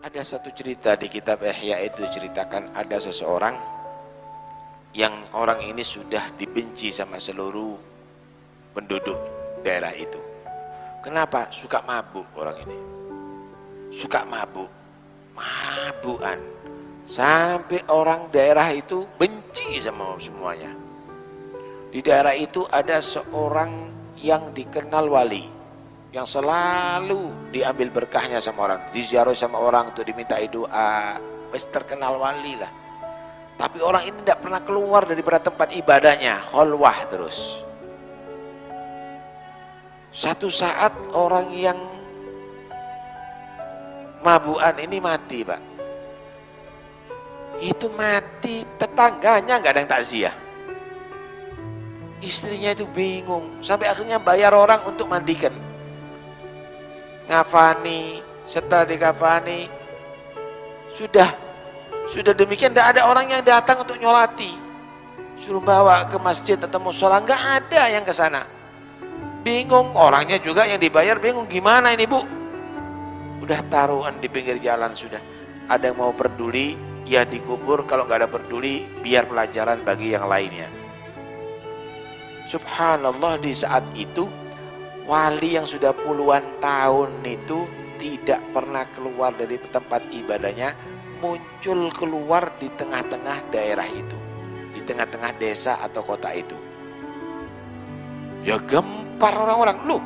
Ada satu cerita di kitab Ihya itu ceritakan ada seseorang yang orang ini sudah dibenci sama seluruh penduduk daerah itu. Kenapa? Suka mabuk orang ini. Suka mabuk. Mabukan. Sampai orang daerah itu benci sama semuanya. Di daerah itu ada seorang yang dikenal wali, yang selalu diambil berkahnya sama orang, diziarah sama orang untuk diminta doa, wis terkenal wali lah. Tapi orang ini tidak pernah keluar daripada tempat ibadahnya, khalwah terus. Satu saat orang yang mabukan ini mati, Pak. Itu mati, tetangganya nggak ada yang takziah. Istrinya itu bingung, sampai akhirnya bayar orang untuk mandikan. Ngafani, setelah dikafani, sudah demikian tidak ada orang yang datang untuk nyolati. Suruh bawa ke masjid atau musola, nggak ada yang ke sana. Bingung, orangnya juga yang dibayar bingung, gimana ini Bu? Udah taruhan di pinggir jalan sudah. Ada yang mau peduli, ya dikubur. Kalau nggak ada peduli, biar pelajaran bagi yang lainnya. Subhanallah, di saat itu wali yang sudah puluhan tahun itu tidak pernah keluar dari tempat ibadahnya, muncul keluar di tengah-tengah daerah itu, di tengah-tengah desa atau kota itu. Ya gempar orang-orang, loh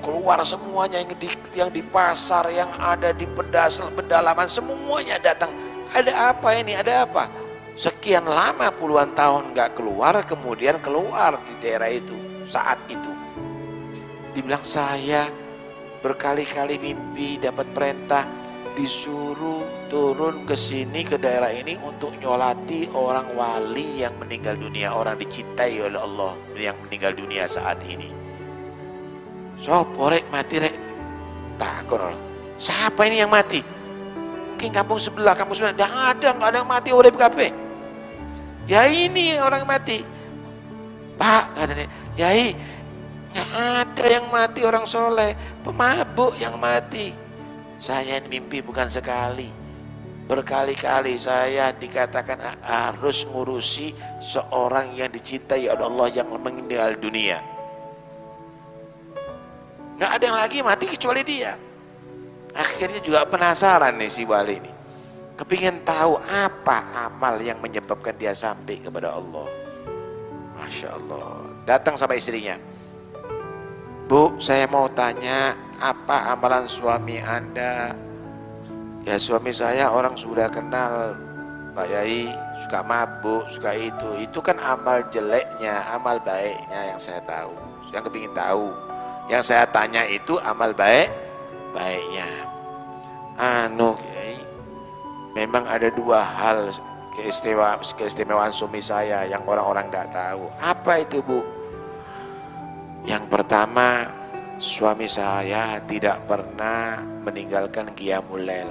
keluar semuanya, yang di pasar, yang ada di pedalaman, semuanya datang. Ada apa ini, ada apa? Sekian lama puluhan tahun gak keluar, kemudian keluar di daerah itu saat itu. Dibilang saya berkali-kali mimpi dapat perintah disuruh turun ke sini ke daerah ini untuk nyolati orang wali yang meninggal dunia, orang dicintai oleh Allah yang meninggal dunia saat ini. Sopo rek mati rek? Takut orang. Siapa ini yang mati? Mungkin kampung sebelah nggak ada yang mati urip kabeh. Ya ini orang mati. Pak katanya, Yai, nggak ada yang mati orang soleh, pemabuk yang mati. Saya ini mimpi bukan sekali, berkali-kali saya dikatakan harus ngurusi seorang yang dicintai oleh Allah yang meninggal dunia. Nggak ada yang lagi mati kecuali dia. Akhirnya juga penasaran nih si wali ini, kepingin tahu apa amal yang menyebabkan dia sampai kepada Allah. Masya Allah. Datang sama istrinya, Bu, saya mau tanya, apa amalan suami Anda? Ya suami saya orang sudah kenal Pak Yai, suka mabuk, suka itu kan amal jeleknya, amal baiknya yang saya tahu, yang kepingin tahu. Yang saya tanya itu amal baiknya. Yai, memang ada dua hal keistimewaan suami saya yang orang-orang tidak tahu. Apa itu Bu? Yang pertama, suami saya tidak pernah meninggalkan qiyamul lail.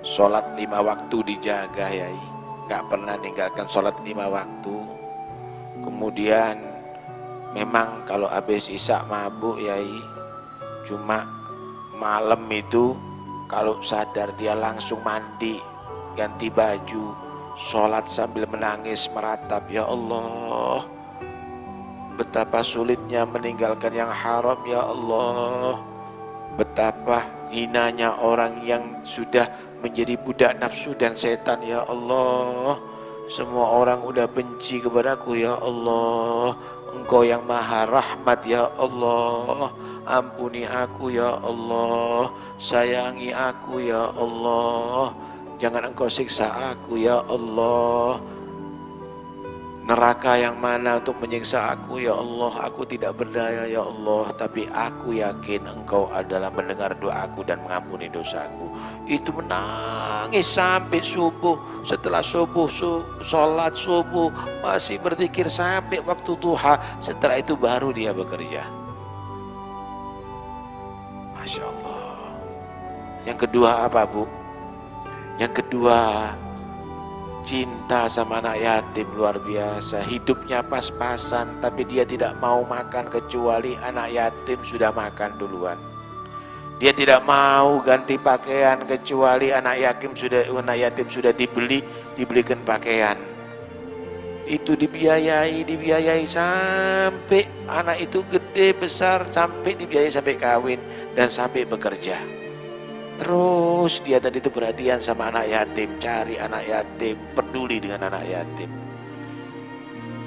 Sholat 5 waktu dijaga Yai, gak pernah meninggalkan sholat 5 waktu. Kemudian memang kalau habis isya mabuk Yai, cuma malam itu kalau sadar dia langsung mandi, ganti baju, sholat sambil menangis meratap, ya Allah, betapa sulitnya meninggalkan yang haram ya Allah, betapa hinanya orang yang sudah menjadi budak nafsu dan setan ya Allah, semua orang udah benci kepadaku ya Allah, Engkau yang maha rahmat ya Allah, ampuni aku ya Allah, sayangi aku ya Allah, jangan Engkau siksa aku ya Allah. Neraka yang mana untuk menyiksa aku ya Allah, aku tidak berdaya ya Allah, tapi aku yakin Engkau adalah mendengar doaku dan mengampuni dosaku. Itu menangis sampai subuh. Setelah subuh, sholat subuh, masih berzikir sampai waktu duha. Setelah itu baru dia bekerja. Masya Allah. Yang kedua apa Bu? Yang kedua, cinta sama anak yatim luar biasa. Hidupnya pas-pasan, tapi dia tidak mau makan kecuali anak yatim sudah makan duluan. Dia tidak mau ganti pakaian kecuali anak yatim sudah dibelikan pakaian. Itu dibiayai sampai anak itu gede besar, sampai dibiayai sampai kawin dan sampai bekerja. Terus dia tadi itu perhatian sama anak yatim, cari anak yatim, peduli dengan anak yatim.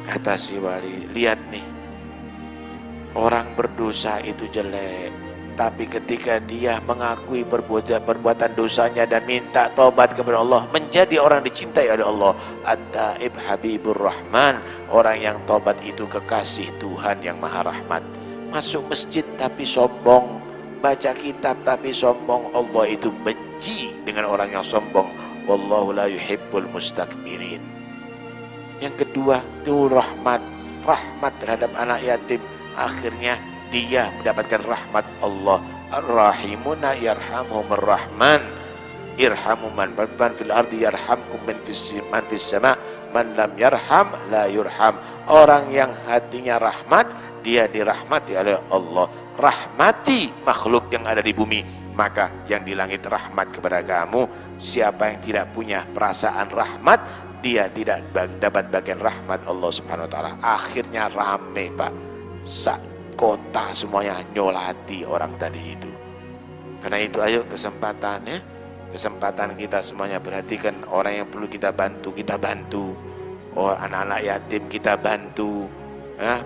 Kata si wali, lihat nih, orang berdosa itu jelek, tapi ketika dia mengakui perbuatan dosanya dan minta taubat kepada Allah, menjadi orang dicintai oleh Allah. At-taib habibur rahman, orang yang taubat itu kekasih Tuhan yang maha rahmat. Masuk masjid tapi sombong, baca kitab tapi sombong, Allah itu benci dengan orang yang sombong. Wallahu la yuhibbul mustakbirin. Yang kedua, itu rahmat terhadap anak yatim. Akhirnya dia mendapatkan rahmat Allah. Ar-rahimuna yarhamhumur rahman, irhamu man fil ardi yarhamkum man fis sama, man lam yarham la yurham. Orang yang hatinya rahmat, dia dirahmati oleh Allah. Rahmati makhluk yang ada di bumi, maka yang di langit rahmat kepada kamu. Siapa yang tidak punya perasaan rahmat, dia tidak dapat bagian rahmat Allah Subhanahu wa taala. Akhirnya rame, Pak, sak kota semuanya nyolati orang tadi itu. Karena itu ayo kesempatan kita semuanya, perhatikan orang yang perlu kita bantu, anak-anak yatim kita bantu,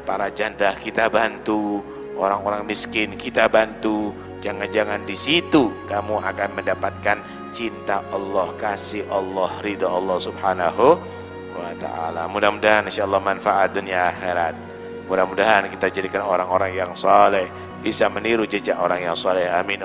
para janda kita bantu, orang-orang miskin kita bantu. Jangan-jangan di situ kamu akan mendapatkan cinta Allah, kasih Allah, ridha Allah Subhanahu wa ta'ala. Mudah-mudahan insyaallah manfaat dunia akhirat. Mudah-mudahan kita jadikan orang-orang yang saleh, bisa meniru jejak orang yang saleh. Amin.